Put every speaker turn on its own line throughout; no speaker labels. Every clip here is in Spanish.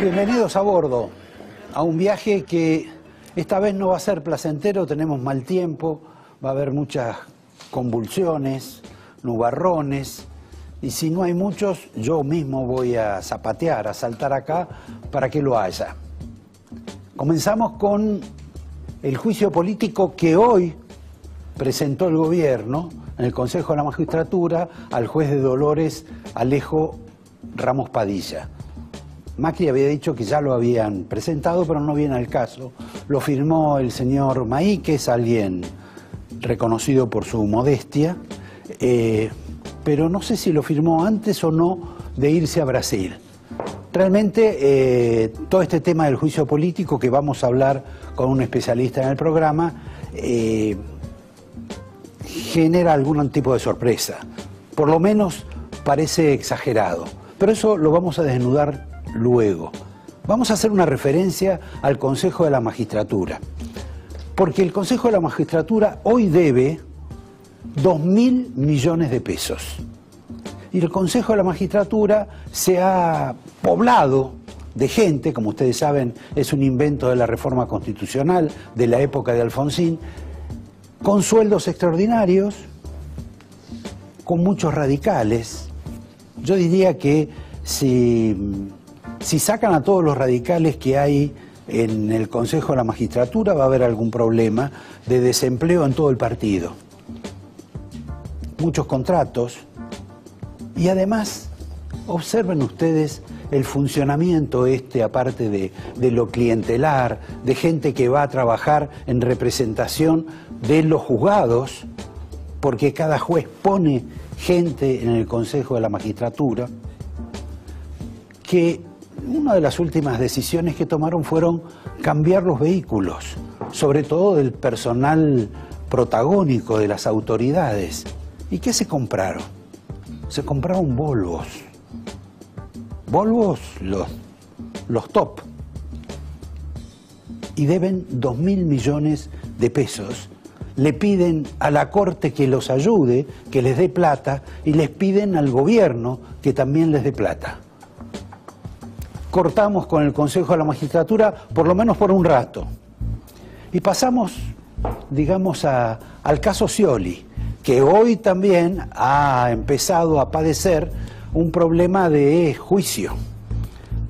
Bienvenidos a bordo, a un viaje que esta vez no va a ser placentero, tenemos mal tiempo, va a haber muchas convulsiones, nubarrones, y si no hay muchos, yo mismo voy a zapatear, a saltar acá para que lo haya. Comenzamos con el juicio político que hoy presentó el gobierno en el Consejo de la Magistratura al juez de Dolores Alejo Ramos Padilla. Macri había dicho que ya lo habían presentado, pero no viene al caso. Lo firmó el señor Mahí, que es alguien reconocido por su modestia, pero no sé si lo firmó antes o no de irse a Brasil. Realmente todo este tema del juicio político, que vamos a hablar con un especialista en el programa, genera algún tipo de sorpresa. Por lo menos parece exagerado, pero eso lo vamos a desnudar luego. Vamos a hacer una referencia al Consejo de la Magistratura, porque el Consejo de la Magistratura hoy debe 2.000 millones de pesos. Y el Consejo de la Magistratura se ha poblado de gente, como ustedes saben, es un invento de la reforma constitucional de la época de Alfonsín, con sueldos extraordinarios, con muchos radicales. Yo diría que si sacan a todos los radicales que hay en el Consejo de la Magistratura, va a haber algún problema de desempleo en todo el partido. Muchos contratos. Y además, observen ustedes el funcionamiento aparte de lo clientelar, de gente que va a trabajar en representación de los juzgados, porque cada juez pone gente en el Consejo de la Magistratura, que una de las últimas decisiones que tomaron fueron cambiar los vehículos, sobre todo del personal protagónico de las autoridades. ¿Y qué se compraron? Se compraron Volvos. Volvos, los top. Y deben 2.000 millones de pesos. Le piden a la Corte que los ayude, que les dé plata, y les piden al gobierno que también les dé plata. Cortamos con el Consejo de la Magistratura, por lo menos por un rato. Y pasamos, digamos, al caso Scioli, que hoy también ha empezado a padecer un problema de juicio,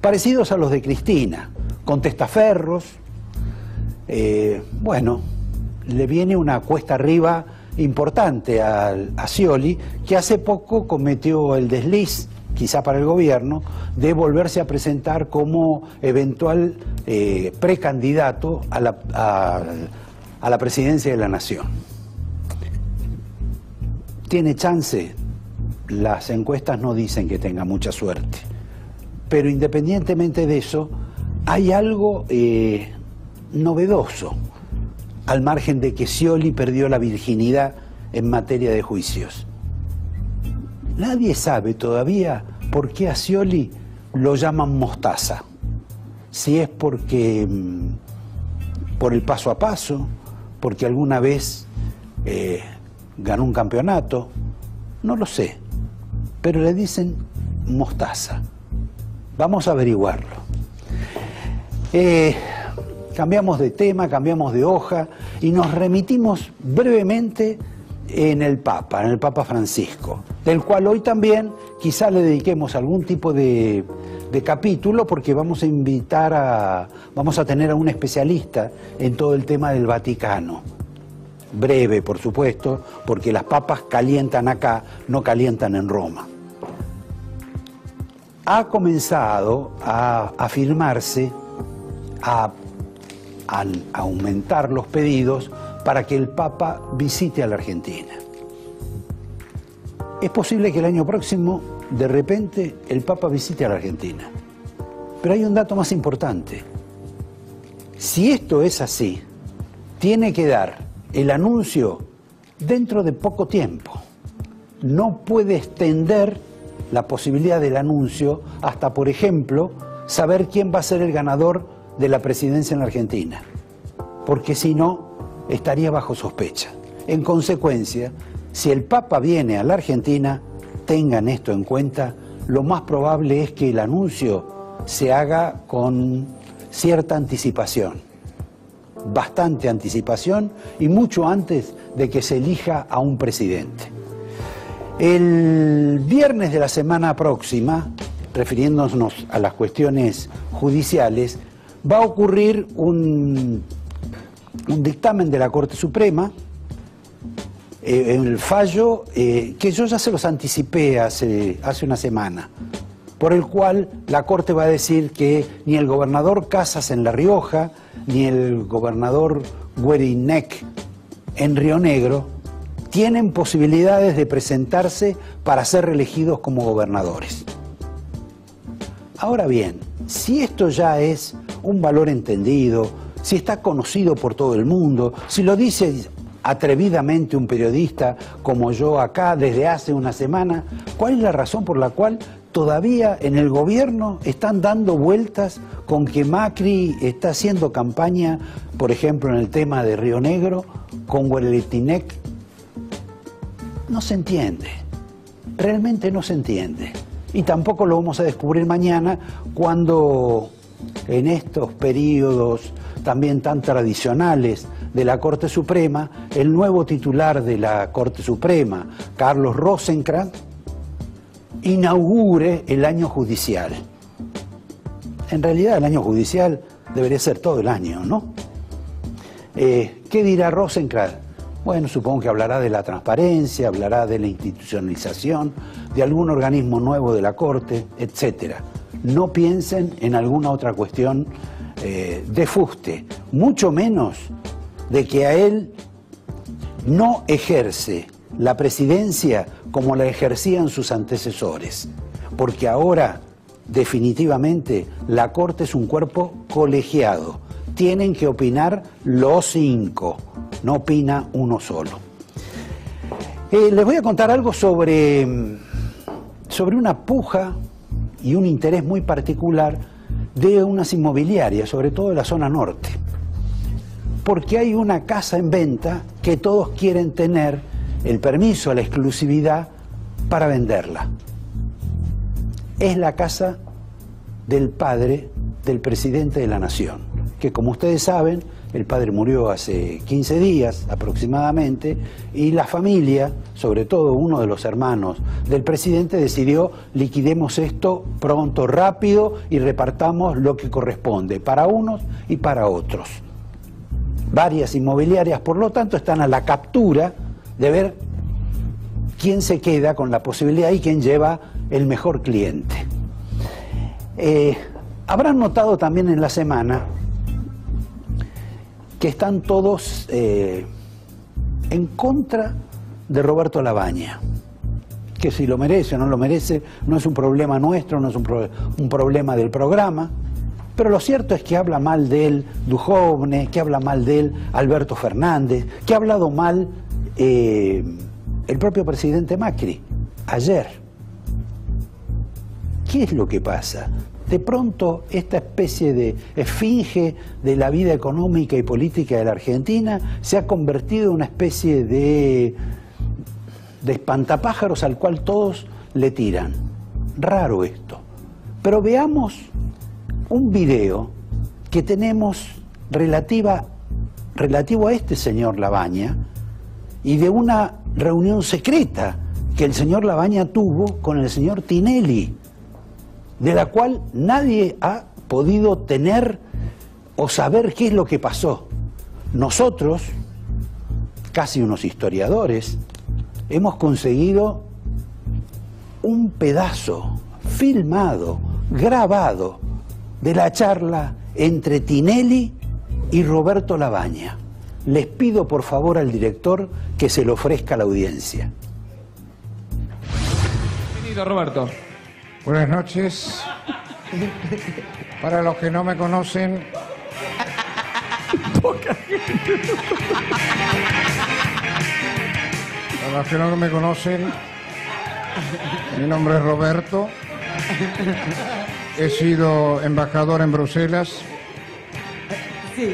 parecidos a los de Cristina, con testaferros. Bueno, le viene una cuesta arriba importante a Scioli, que hace poco cometió el desliz, quizá para el gobierno, de volverse a presentar como eventual precandidato a la presidencia de la Nación. ¿Tiene chance? Las encuestas no dicen que tenga mucha suerte. Pero independientemente de eso, hay algo novedoso, al margen de que Scioli perdió la virginidad en materia de juicios. Nadie sabe todavía por qué a Scioli lo llaman Mostaza. Si es porque por el paso a paso, porque alguna vez ganó un campeonato, no lo sé, pero le dicen Mostaza. Vamos a averiguarlo. Cambiamos de tema, cambiamos de hoja y nos remitimos brevemente en el Papa Francisco, del cual hoy también quizá le dediquemos algún tipo de capítulo, porque vamos a tener a un especialista en todo el tema del Vaticano. Breve, por supuesto, porque las papas calientan acá, no calientan en Roma. Ha comenzado a firmarse, a aumentar los pedidos para que el Papa visite a la Argentina. Es posible que el año próximo, de repente, el Papa visite a la Argentina. Pero hay un dato más importante. Si esto es así, tiene que dar el anuncio dentro de poco tiempo. No puede extender la posibilidad del anuncio hasta, por ejemplo, saber quién va a ser el ganador de la presidencia en la Argentina, porque si no, estaría bajo sospecha. En consecuencia, si el Papa viene a la Argentina, tengan esto en cuenta, lo más probable es que el anuncio se haga con cierta anticipación, bastante anticipación y mucho antes de que se elija a un presidente. El viernes de la semana próxima, refiriéndonos a las cuestiones judiciales, va a ocurrir un dictamen de la Corte Suprema, el fallo que yo ya se los anticipé hace una semana, por el cual la Corte va a decir que ni el gobernador Casas en La Rioja, ni el gobernador Guerinek en Río Negro tienen posibilidades de presentarse para ser reelegidos como gobernadores. Ahora bien, si esto ya es un valor entendido, si está conocido por todo el mundo, si lo dice atrevidamente un periodista como yo acá desde hace una semana, ¿cuál es la razón por la cual todavía en el gobierno están dando vueltas con que Macri está haciendo campaña, por ejemplo, en el tema de Río Negro, con Guerinek? No se entiende, realmente no se entiende. Y tampoco lo vamos a descubrir mañana cuando en estos periodos también tan tradicionales de la Corte Suprema, el nuevo titular de la Corte Suprema, Carlos Rosenkrantz, inaugure el año judicial. En realidad el año judicial debería ser todo el año, ¿no? ¿Qué dirá Rosenkrantz? Bueno, supongo que hablará de la transparencia, hablará de la institucionalización, de algún organismo nuevo de la Corte, etc. No piensen en alguna otra cuestión de fuste, mucho menos de que a él no ejerce la presidencia como la ejercían sus antecesores, porque ahora definitivamente la Corte es un cuerpo colegiado, tienen que opinar los 5, no opina uno solo. Les voy a contar algo sobre una puja y un interés muy particular de unas inmobiliarias, sobre todo de la zona norte, porque hay una casa en venta que todos quieren tener el permiso, la exclusividad para venderla. Es la casa del padre del presidente de la Nación, que como ustedes saben, el padre murió hace 15 días aproximadamente y la familia, sobre todo uno de los hermanos del presidente, decidió liquidemos esto pronto, rápido y repartamos lo que corresponde para unos y para otros. Varias inmobiliarias, por lo tanto, están a la captura de ver quién se queda con la posibilidad y quién lleva el mejor cliente. Habrán notado también en la semana que están todos en contra de Roberto Labaña, que si lo merece o no lo merece no es un problema nuestro, no es un problema del programa, pero lo cierto es que habla mal de él Duhovne, que habla mal de él Alberto Fernández, que ha hablado mal el propio presidente Macri ayer. ¿Qué es lo que pasa? De pronto esta especie de esfinge de la vida económica y política de la Argentina se ha convertido en una especie de espantapájaros al cual todos le tiran. Raro esto. Pero veamos un video que tenemos relativo a este señor Labaña y de una reunión secreta que el señor Labaña tuvo con el señor Tinelli, de la cual nadie ha podido tener o saber qué es lo que pasó. Nosotros, casi unos historiadores, hemos conseguido un pedazo filmado, grabado, de la charla entre Tinelli y Roberto Labaña. Les pido por favor al director que se lo ofrezca a la audiencia.
Bienvenido, Roberto.
Buenas noches. Para los que no me conocen, para los que no me conocen, mi nombre es Roberto. He sido embajador en Bruselas.
Sí.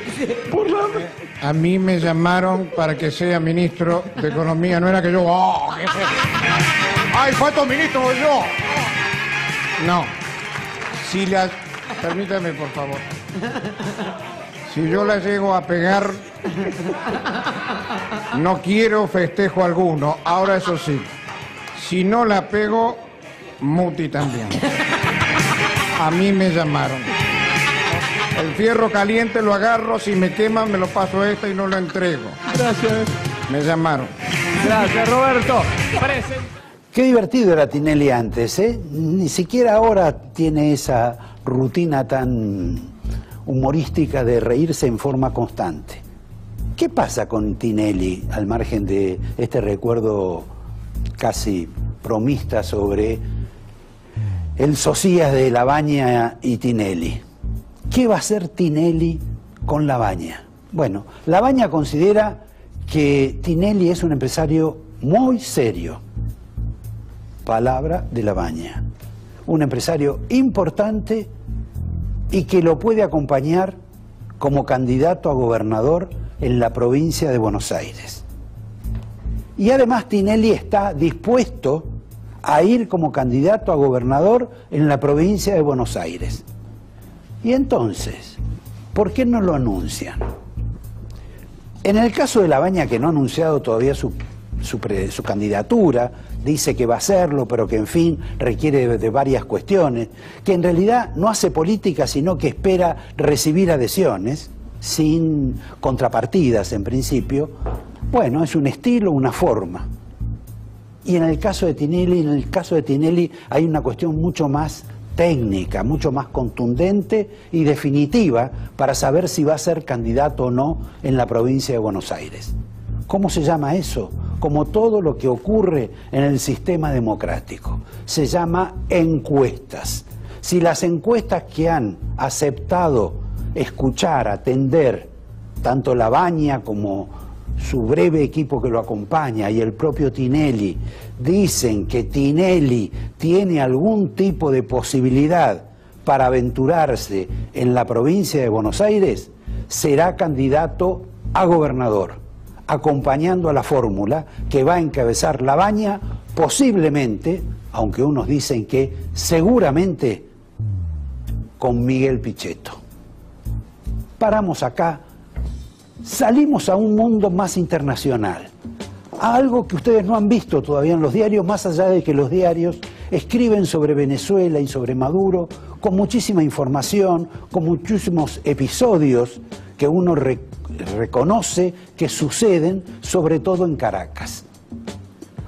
A mí me llamaron para que sea ministro de Economía. No era que yo... ¡Oh, jefe! ¡Ay, falta un ministro yo! No. permítame, por favor. Si yo la llego a pegar, no quiero festejo alguno. Ahora, eso sí, si no la pego, Muti también. A mí me llamaron. El fierro caliente lo agarro, si me queman me lo paso a esta y no lo entrego.
Gracias.
Me llamaron.
Gracias, Roberto.
Qué divertido era Tinelli antes, ¿eh? Ni siquiera ahora tiene esa rutina tan humorística de reírse en forma constante. ¿Qué pasa con Tinelli, al margen de este recuerdo casi bromista sobre el Socias de Labaña y Tinelli? ¿Qué va a hacer Tinelli con Labaña? Bueno, Labaña considera que Tinelli es un empresario muy serio. Palabra de Labaña. Un empresario importante y que lo puede acompañar como candidato a gobernador en la provincia de Buenos Aires. Y además Tinelli está dispuesto a ir como candidato a gobernador en la provincia de Buenos Aires. Y entonces, ¿por qué no lo anuncian? En el caso de Labaña, que no ha anunciado todavía su candidatura, dice que va a hacerlo, pero que en fin requiere de varias cuestiones, que en realidad no hace política, sino que espera recibir adhesiones, sin contrapartidas en principio. Bueno, es un estilo, una forma. Y en el caso de Tinelli, hay una cuestión mucho más técnica, mucho más contundente y definitiva para saber si va a ser candidato o no en la provincia de Buenos Aires. ¿Cómo se llama eso? Como todo lo que ocurre en el sistema democrático. Se llama encuestas. Si las encuestas que han aceptado escuchar, atender, tanto Labaña como su breve equipo que lo acompaña y el propio Tinelli, dicen que Tinelli tiene algún tipo de posibilidad para aventurarse en la provincia de Buenos Aires, será candidato a gobernador, acompañando a la fórmula que va a encabezar Labaña, posiblemente, aunque unos dicen que seguramente, con Miguel Pichetto. Paramos acá, salimos a un mundo más internacional, a algo que ustedes no han visto todavía en los diarios, más allá de que los diarios escriben sobre Venezuela y sobre Maduro con muchísima información, con muchísimos episodios que uno reconoce que suceden, sobre todo en Caracas.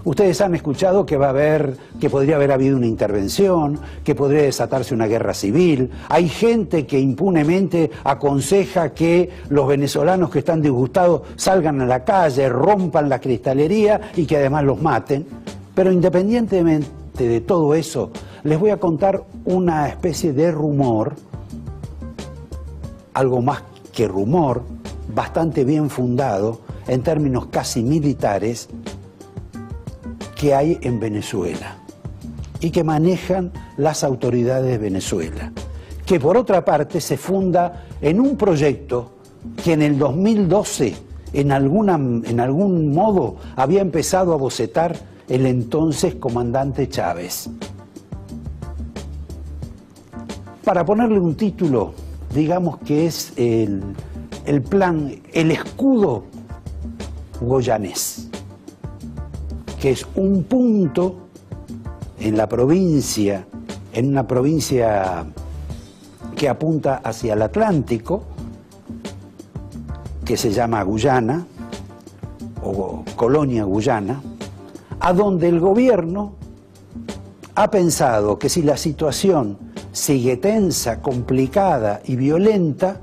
Ustedes han escuchado que podría haber habido una intervención, que podría desatarse una guerra civil. Hay gente que impunemente aconseja que los venezolanos que están disgustados salgan a la calle, rompan la cristalería y que además los maten. Pero independientemente de todo eso, les voy a contar una especie de rumor, algo más que rumor, bastante bien fundado, en términos casi militares, que hay en Venezuela y que manejan las autoridades de Venezuela, que por otra parte se funda en un proyecto que en el 2012 en algún modo había empezado a bocetar el entonces comandante Chávez. Para ponerle un título, digamos que es el plan, el escudo goyanés, que es un punto en la provincia, en una provincia que apunta hacia el Atlántico, que se llama Guyana, o Colonia Guyana, a donde el gobierno ha pensado que si la situación sigue tensa, complicada y violenta,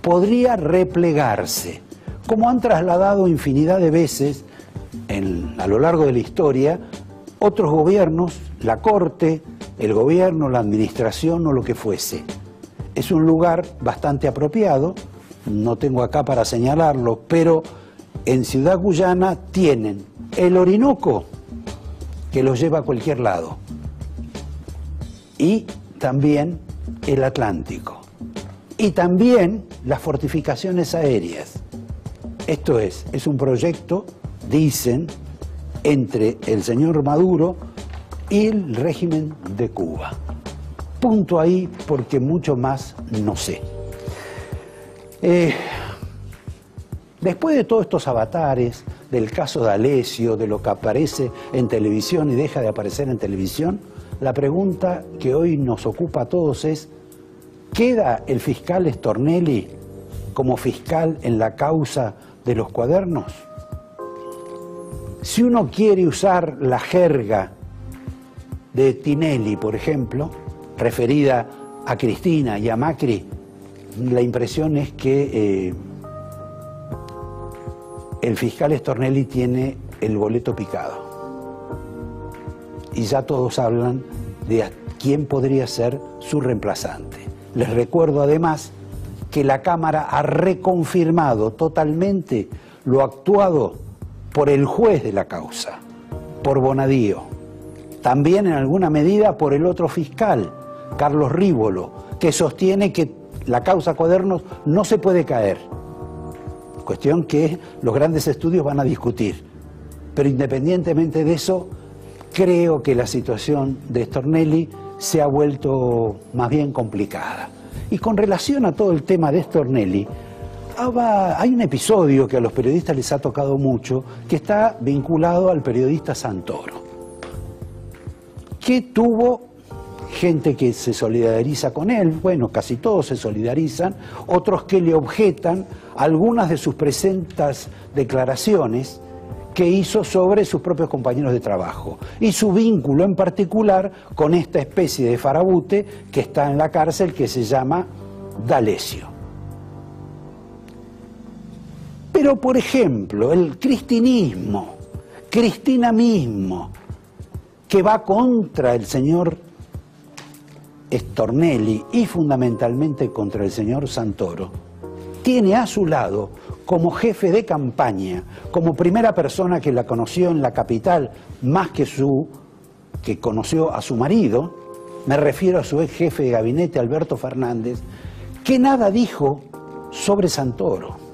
podría replegarse, como han trasladado infinidad de veces a lo largo de la historia otros gobiernos, la corte, el gobierno, la administración o lo que fuese. Es un lugar bastante apropiado, no tengo acá para señalarlo, pero en Ciudad Guyana tienen el Orinoco, que los lleva a cualquier lado, y también el Atlántico, y también las fortificaciones aéreas. Esto es un proyecto, dicen, entre el señor Maduro y el régimen de Cuba. punto ahí porque mucho más no sé. Después de todos estos avatares, del caso de Alessio, de lo que aparece en televisión y deja de aparecer en televisión, la pregunta que hoy nos ocupa a todos es: ¿queda el fiscal Stornelli como fiscal en la causa de los cuadernos? Si uno quiere usar la jerga de Tinelli, por ejemplo, referida a Cristina y a Macri, la impresión es que el fiscal Stornelli tiene el boleto picado. Y ya todos hablan de a quién podría ser su reemplazante. Les recuerdo además que la Cámara ha reconfirmado totalmente lo actuado por el juez de la causa, por Bonadío. También en alguna medida por el otro fiscal, Carlos Rívolo, que sostiene que la causa Cuadernos no se puede caer. Cuestión que los grandes estudios van a discutir. Pero independientemente de eso, creo que la situación de Stornelli se ha vuelto más bien complicada. Y con relación a todo el tema de Stornelli, hay un episodio que a los periodistas les ha tocado mucho, que está vinculado al periodista Santoro, que tuvo gente que se solidariza con él, bueno, casi todos se solidarizan, otros que le objetan algunas de sus presentas declaraciones que hizo sobre sus propios compañeros de trabajo y su vínculo en particular con esta especie de farabute que está en la cárcel que se llama D'Alessio. Pero, por ejemplo, el cristinismo, Cristina mismo, que va contra el señor Stornelli y fundamentalmente contra el señor Santoro, tiene a su lado como jefe de campaña, como primera persona que la conoció en la capital, más que conoció a su marido, me refiero a su ex jefe de gabinete, Alberto Fernández, que nada dijo sobre Santoro.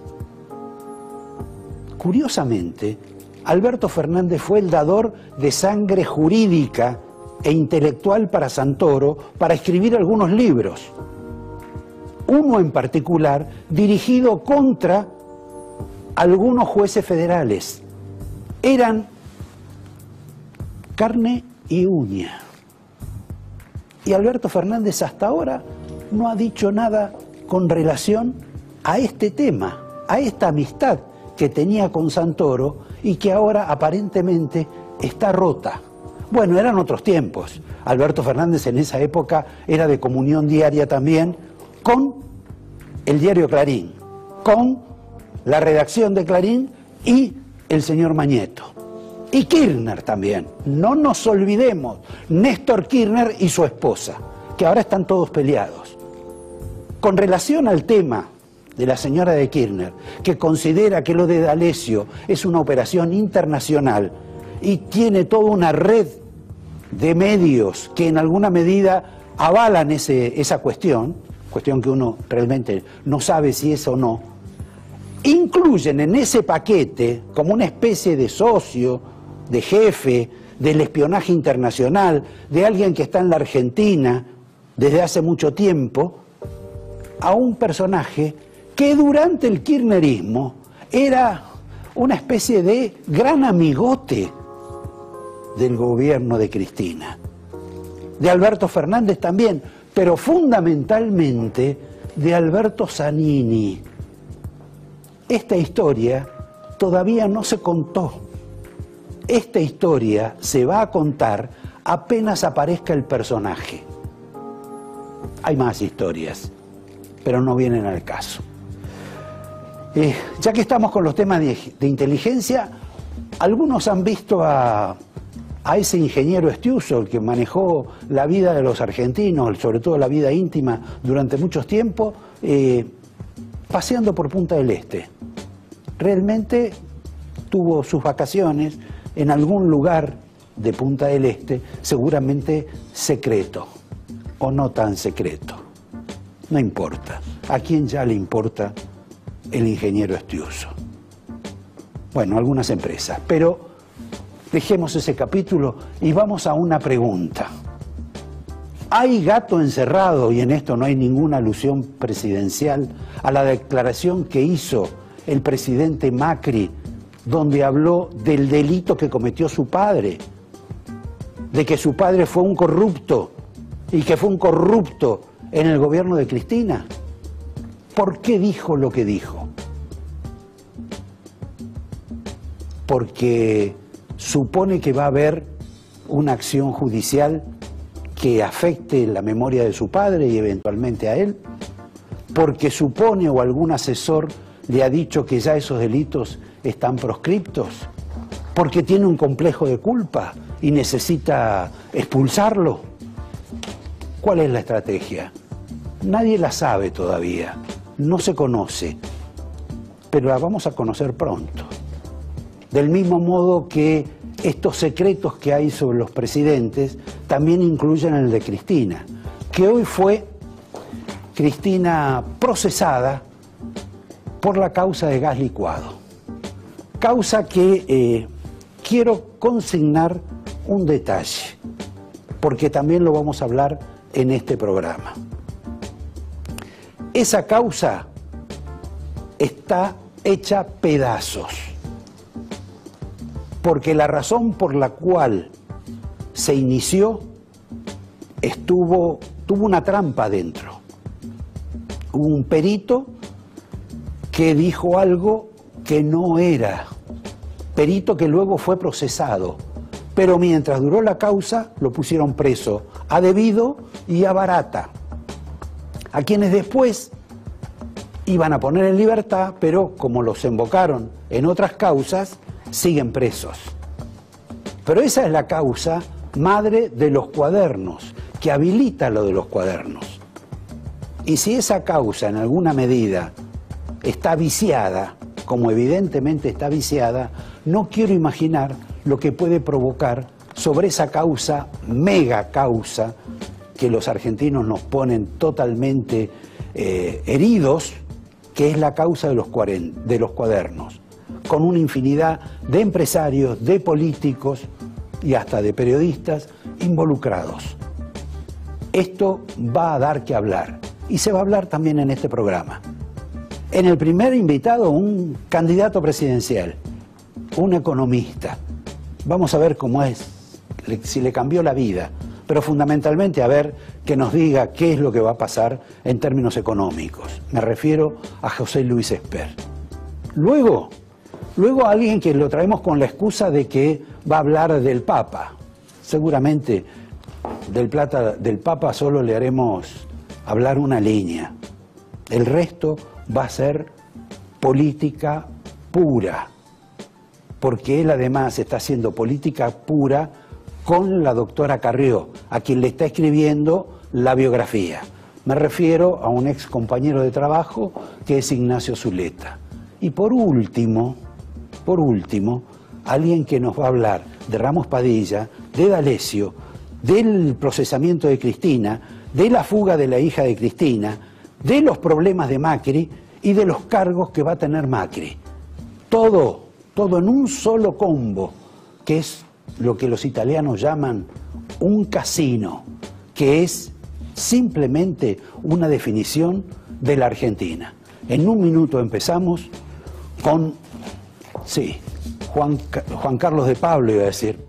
Curiosamente, Alberto Fernández fue el dador de sangre jurídica e intelectual para Santoro para escribir algunos libros. Uno en particular dirigido contra algunos jueces federales. Eran carne y uña. Y Alberto Fernández hasta ahora no ha dicho nada con relación a este tema, a esta amistad que tenía con Santoro y que ahora aparentemente está rota. Bueno, eran otros tiempos. Alberto Fernández en esa época era de comunión diaria también con el diario Clarín, con la redacción de Clarín y el señor Mañeto. Y Kirchner también. No nos olvidemos, Néstor Kirchner y su esposa, que ahora están todos peleados. Con relación al tema de la señora de Kirchner, que considera que lo de D'Alessio es una operación internacional y tiene toda una red de medios que en alguna medida avalan esa cuestión que uno realmente no sabe si es o no, incluyen en ese paquete como una especie de socio, de jefe del espionaje internacional, de alguien que está en la Argentina desde hace mucho tiempo, a un personaje que durante el kirchnerismo era una especie de gran amigote del gobierno de Cristina, de Alberto Fernández también, pero fundamentalmente de Alberto Zanini. Esta historia todavía no se contó. Esta historia se va a contar apenas aparezca el personaje. Hay más historias, pero no vienen al caso. Ya que estamos con los temas de inteligencia, algunos han visto a ese ingeniero Estiuso, el que manejó la vida de los argentinos, sobre todo la vida íntima, durante muchos tiempos, paseando por Punta del Este. Realmente tuvo sus vacaciones en algún lugar de Punta del Este, seguramente secreto, o no tan secreto. No importa. ¿A quién ya le importa el ingeniero Estiuso? Bueno, algunas empresas, pero dejemos ese capítulo y vamos a una pregunta. Hay gato encerrado, y en esto no hay ninguna alusión presidencial, a la declaración que hizo el presidente Macri, donde habló del delito que cometió su padre, de que su padre fue un corrupto y que fue un corrupto en el gobierno de Cristina. ¿Por qué dijo lo que dijo? Porque supone que va a haber una acción judicial que afecte la memoria de su padre y eventualmente a él, porque supone o algún asesor le ha dicho que ya esos delitos están proscriptos, porque tiene un complejo de culpa y necesita expulsarlo. ¿Cuál es la estrategia? Nadie la sabe todavía, no se conoce, pero la vamos a conocer pronto. Del mismo modo que estos secretos que hay sobre los presidentes también incluyen el de Cristina, que hoy fue Cristina procesada por la causa de gas licuado. Causa que quiero consignar un detalle, porque también lo vamos a hablar en este programa. Esa causa está hecha pedazos, porque la razón por la cual se inició tuvo una trampa dentro. Hubo un perito que dijo algo que no era, perito que luego fue procesado, pero mientras duró la causa lo pusieron preso a debido y a barata, a quienes después iban a poner en libertad, pero como los embocaron en otras causas, siguen presos. Pero esa es la causa madre de los cuadernos, que habilita lo de los cuadernos. Y si esa causa en alguna medida está viciada, como evidentemente está viciada, no quiero imaginar lo que puede provocar sobre esa causa, mega causa, que los argentinos nos ponen totalmente heridos, que es la causa de los cuadernos, con una infinidad de empresarios, de políticos y hasta de periodistas involucrados. Esto va a dar que hablar, y se va a hablar también en este programa. En el primer invitado, un candidato presidencial, un economista. Vamos a ver cómo es, si le cambió la vida, pero fundamentalmente a ver que nos diga qué es lo que va a pasar en términos económicos. Me refiero a José Luis Esper. Luego alguien que lo traemos con la excusa de que va a hablar del Papa. Seguramente del Papa solo le haremos hablar una línea. El resto va a ser política pura, porque él además está haciendo política pura con la doctora Carrió, a quien le está escribiendo la biografía. Me refiero a un ex compañero de trabajo que es Ignacio Zuleta. Y por último, alguien que nos va a hablar de Ramos Padilla, de D'Alessio, del procesamiento de Cristina, de la fuga de la hija de Cristina, de los problemas de Macri y de los cargos que va a tener Macri. Todo en un solo combo, que es lo que los italianos llaman un casino, que es simplemente una definición de la Argentina. En un minuto empezamos con, Juan Carlos de Pablo, iba a decir.